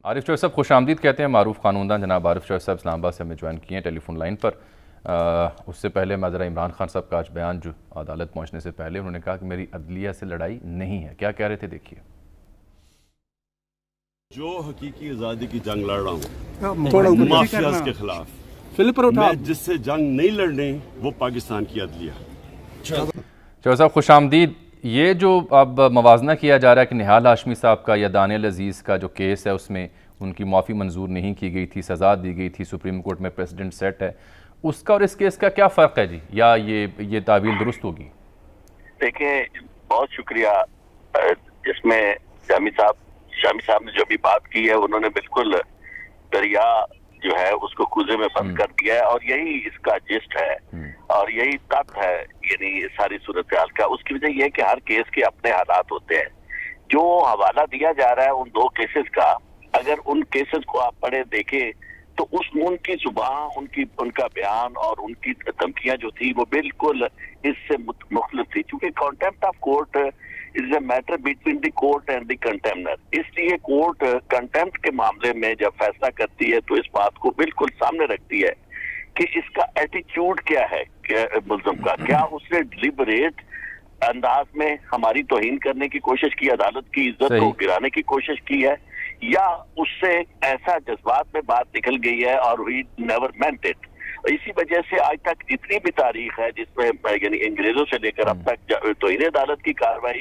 आरिफ चौधरी साहब खुश आमदीद कहते हैं। मारूफ कानूनदान जनाब आरिफ चौधरी साहब इस्लामाबाद से हमें ज्वाइन किए हैं टेलीफोन लाइन पर। उससे पहले मैं ज़रा इमरान खान साहब का आज बयान जो अदालत पहुंचने से पहले उन्होंने कहा कि मेरी अदलिया से लड़ाई नहीं है। क्या कह रहे थे देखिए। जो हकीकी आज़ादी की जंग लड़ रहा हूँ माफियाज के खिलाफ, मैं जिससे जंग नहीं लड़ने वो पाकिस्तान की अदलिया। चौधरी साहब खुश आमदीद। ये जो अब मवाजना किया जा रहा है कि निहाल हाशमी साहब का या दानियल अजीज़ का जो केस है उसमें उनकी माफ़ी मंजूर नहीं की गई थी, सज़ा दी गई थी, सुप्रीम कोर्ट में प्रेसिडेंट सेट है, उसका और इस केस का क्या फ़र्क है जी, या ये तावील दुरुस्त होगी? देखिए बहुत शुक्रिया। इसमें शामी साहब ने जो भी बात की है उन्होंने बिल्कुल दरिया जो है उसको कुएं में बंद कर दिया है और यही इसका जिस्ट है और यही तथ्य है यानी सारी सूरत हाल का। उसकी वजह यह है कि हर केस के अपने हालात होते हैं। जो हवाला दिया जा रहा है उन दो केसेस का, अगर उन केसेस को आप पढ़े देखें तो उनकी जुबान, उनका बयान और उनकी धमकियां जो थी वो बिल्कुल इससे मुख्तलिफ थी। क्योंकि contempt of court is a matter between the court and the contemnor. इसलिए कोर्ट कंटेम्प्ट के मामले में जब फैसला करती है तो इस बात को बिल्कुल सामने रखती है कि इसका एटीट्यूड क्या है मुल्ज़िम का। क्या उसने डिलिबरेट अंदाज में हमारी तौहीन करने की कोशिश की, अदालत की इज्जत को गिराने की कोशिश की है, या उससे ऐसा जज्बात में बात निकल गई है और ही नेवर मेंट इट। इसी वजह से आज तक जितनी भी तारीख है जिसमें यानी अंग्रेजों से लेकर अब तक तौहीन अदालत की कार्रवाई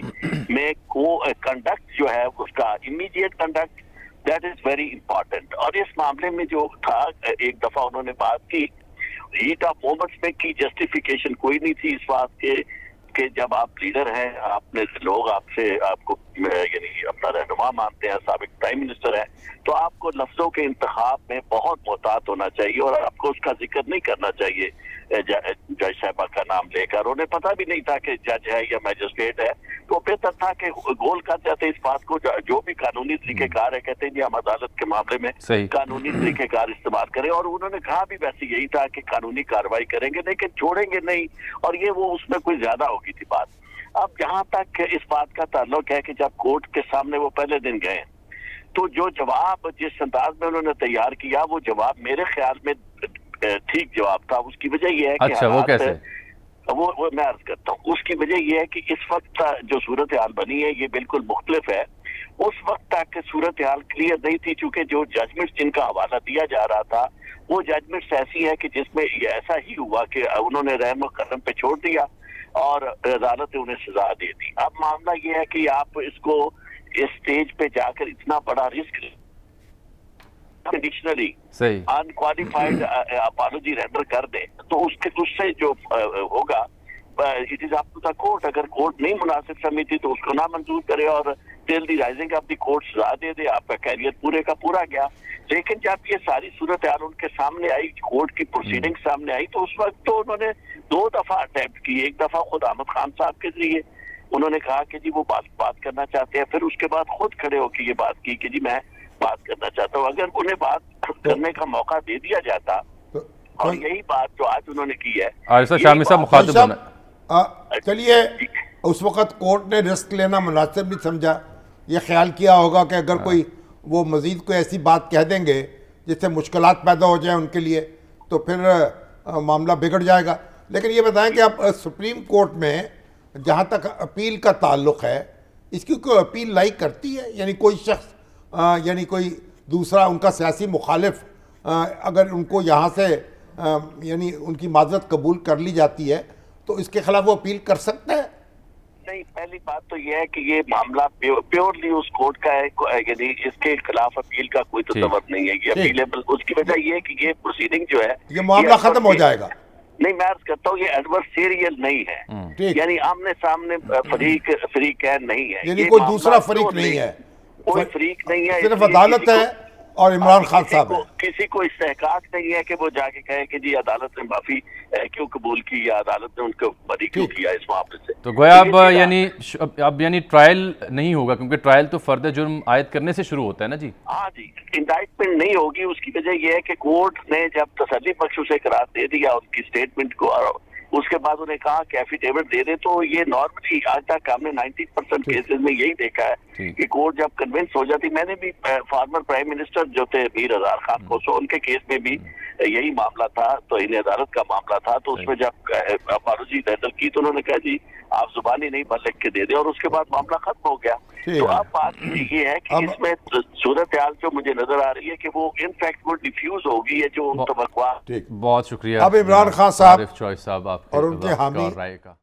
में कंडक्ट जो है उसका immediate conduct that is very important. और इस मामले में जो था, एक दफा उन्होंने बात की हीट ऑफ मोमेंट्स में की, जस्टिफिकेशन कोई नहीं थी इस बात के जब आप लीडर हैं, आपने लोग आपको यानी अपना रहनुमा मानते हैं, साबिक प्राइम मिनिस्टर है, तो आपको लफ्जों के इंतखाब में बहुत मोहतात होना चाहिए और आपको उसका जिक्र नहीं करना चाहिए जज साहबा का नाम लेकर। उन्हें पता भी नहीं था कि जज है या मैजिस्ट्रेट है, तो बेहतर था कि गोल कर जाते इस बात को। जो भी कानूनी तरीकेकार है, कहते हैं जी हम अदालत के मामले में कानूनी तरीकेकार इस्तेमाल करें, और उन्होंने कहा भी वैसे यही था कि कानूनी कार्रवाई करेंगे लेकिन छोड़ेंगे नहीं, और ये वो उसमें कोई ज्यादा होगी थी बात। अब जहां तक इस बात का ताल्लुक है कि जब कोर्ट के सामने वो पहले दिन गए तो जो जवाब जिस अंदाज में उन्होंने तैयार किया वो जवाब मेरे ख्याल में ठीक जवाब था। उसकी वजह यह है कि अच्छा, वो कैसे? वो मैं अर्ज करता हूँ। उसकी वजह यह है कि इस वक्त जो सूरत हाल बनी है ये बिल्कुल मुख्तलिफ है। उस वक्त तक सूरत हाल क्लियर नहीं थी, चूंकि जो जजमेंट्स जिनका हवाला दिया जा रहा था वो जजमेंट्स ऐसी है कि जिसमें ऐसा ही हुआ कि उन्होंने रहम कदम पे छोड़ दिया और अदालत ने उन्हें सजा दे दी। अब मामला ये है कि आप इसको इस स्टेज पे जाकर इतना बड़ा risk conditionally unqualified apology render कर दे तो उससे जो होगा it is up to the court. अगर कोर्ट नहीं मुनासिब समझती तो उसको ना मंजूर करे और till the rising of the court सजा दे दे, आपका कैरियर पूरे का पूरा गया। लेकिन जब ये सारी सूरत हाल उनके सामने आई, कोर्ट की प्रोसीडिंग सामने आई, तो उस वक्त तो उन्होंने 2 दफा अटेम्प्ट की। एक दफा खुद अहमद खान साहब के जरिए उन्होंने कहा कि जी वो बात करना चाहते हैं, फिर उसके बाद खुद खड़े होकर ये बात की कि जी मैं बात करना चाहता हूँ। अगर उन्हें बात करने का मौका दे दिया जाता और यही बात जो आज उन्होंने की है। चलिए, उस वक्त कोर्ट ने रिस्क लेना मुनासिब नहीं समझा, ये ख्याल किया होगा कि अगर कोई वो मजीद कोई ऐसी बात कह देंगे जिससे मुश्किलात पैदा हो जाए उनके लिए तो फिर मामला बिगड़ जाएगा। लेकिन ये बताएं कि आप सुप्रीम कोर्ट में जहाँ तक अपील का ताल्लुक है, इसकी कोई अपील लाइक करती है? यानी कोई शख्स यानी कोई दूसरा उनका सियासी मुखालिफ अगर उनको यहाँ से यानी उनकी माजरत कबूल कर ली जाती है तो इसके खिलाफ वो अपील कर सकते हैं? नहीं, पहली बात तो यह है कि ये मामला प्योरली उस कोर्ट का है, यानी इसके खिलाफ अपील का कोई तसव्वुर नहीं है, ये अपीलेबल। उसकी वजह ये है कि ये प्रोसीडिंग जो है ये मामला खत्म हो जाएगा। नहीं, मैं अर्ज करता हूँ ये एडवर्सेरियल नहीं है, यानी आमने सामने फरीक नहीं है, यानी कोई दूसरा फरीक नहीं है, कोई फरीक नहीं है, सिर्फ अदालत है और इमरान खान साहब है। किसी को इस्तेहकाक नहीं है कि वो जाके कहे कि जी अदालत ने माफी क्यों कबूल की या अदालत ने उनको बरी क्यों किया इस मामले से। तो गोया अब यानी ट्रायल नहीं होगा, क्योंकि ट्रायल तो फर्द जुर्म आयद करने से शुरू होता है ना जी। हाँ जी, इंडाइटमेंट नहीं होगी। उसकी वजह यह है कि कोर्ट ने जब तसल्ली बख्श उसे करार दे दिया उनकी स्टेटमेंट को, और उसके बाद उन्हें कहा कि एफिडेविट दे दे। तो ये नॉर्मली आज तक हमने 90% केसेस में यही देखा है कि कोर्ट जब कन्विंस हो जाती। मैंने भी फॉर्मर प्राइम मिनिस्टर जो थे मीर हजार खान खोसो, उनके केस में भी यही मामला था, तो इन अदालत का मामला था। तो उसमें जब मारूजी दहदल की तो उन्होंने कहा जी आप जुबानी नहीं पर लिख के दे दे, और उसके बाद मामला खत्म हो गया। तो अब बात ये है कि इसमें सूरत हाल जो मुझे नजर आ रही है कि वो इनफैक्ट वो डिफ्यूज होगी, ये जो तवक्कुआ। बहुत शुक्रिया अब इमरान खान साहब साहब और उनके हामी राय का।